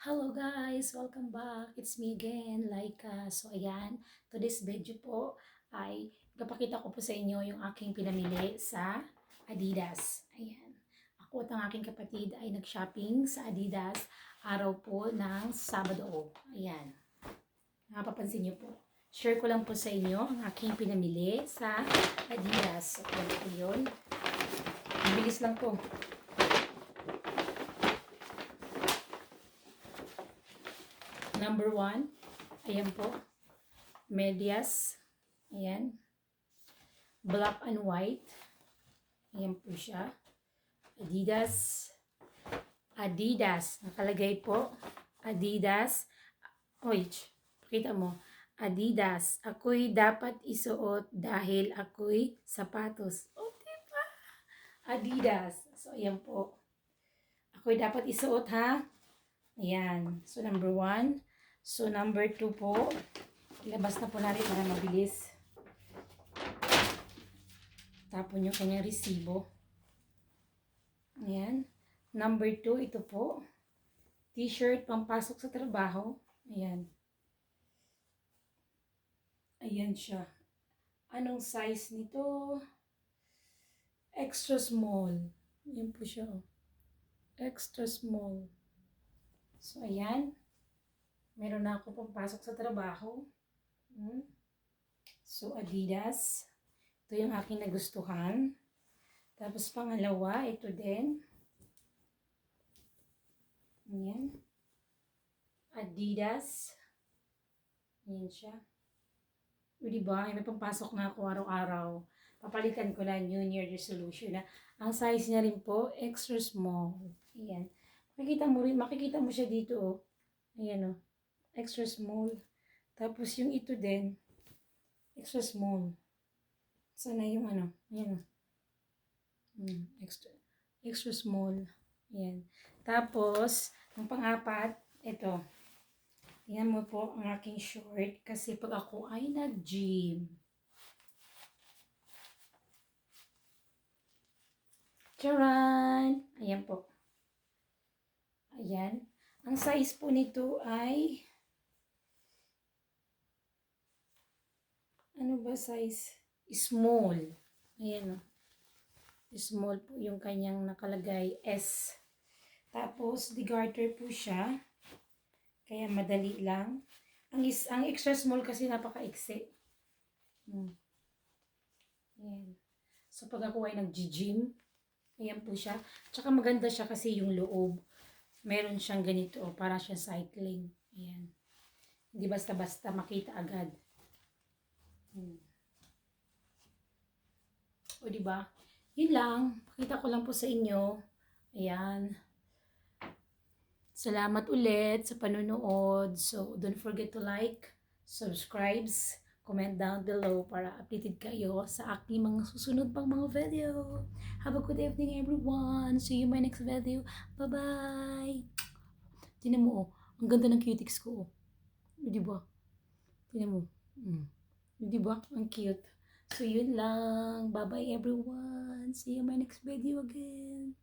Hello guys! Welcome back! It's me again, Laika. So ayan, today's video po ay kapakita ko po sa inyo yung aking pinamili sa Adidas. Ayan. Ako at ang aking kapatid ay nag-shopping sa Adidas araw po ng Sabado. Ayan. Napapansin niyo po. Share ko lang po sa inyo ang aking pinamili sa Adidas. So ayan po yun. Mabilis lang po. Number 1, ayan po, medyas, ayan, black and white, ayan po siya, Adidas, nakalagay po, Adidas, pakita mo, Adidas, ako'y dapat isuot dahil ako'y sapatos, diba? Adidas, so ayan po, ako'y dapat isuot ha, ayan, so number 1, so number 2 po, ilabas na po natin para mabilis. Tapon yung kanyang resibo. Ayan. Number 2, ito po. T-shirt pampasok sa trabaho. Ayan. Ayan siya. Anong size nito? Extra small. Ayan po siya. Extra small. So, ayan. Meron na ako pampasok sa trabaho. So, Adidas. Ito yung aking nagustuhan. Tapos, pangalawa, ito din. Ayan. Adidas. Ayan siya. O, diba? May pampasok na ako araw-araw. Papalitan ko na New Year resolution na. Ang size niya rin po, extra small. Ayan. Makikita mo siya dito, oh. Ayan, oh. Extra small. Tapos yung ito din, extra small. Sana yung ano, ayan, oh. Extra small. Ayan. Tapos, ang pang-apat, ito. Tingnan mo po ang aking short kasi pag ako ay nag-gym. Charan! Ayan po. Ayan. Ang size po nito ay ano ba size? Small. Ayan o. Small po yung kanyang nakalagay S. Tapos, degarter po siya. Kaya madali lang. Ang extra small kasi napaka-iksi. Ayan. So, pag ako ay nag-gym, ayan po siya. Tsaka maganda siya kasi yung loob. Meron siyang ganito, para siya cycling. Ayan. Hindi basta-basta makita agad. O, diba? Yun lang. Pakita ko lang po sa inyo. Ayan. Salamat ulit sa panonood. So, don't forget to like, subscribe, comment down below para updated kayo sa aking mga susunod pang mga video. Have a good evening everyone. See you in my next video. Bye-bye. Tingnan mo, oh. Ang ganda ng cutics ko. Diba? Tingnan mo. Diba? Ang cute. So, yun lang. Bye-bye everyone. See you in my next video again.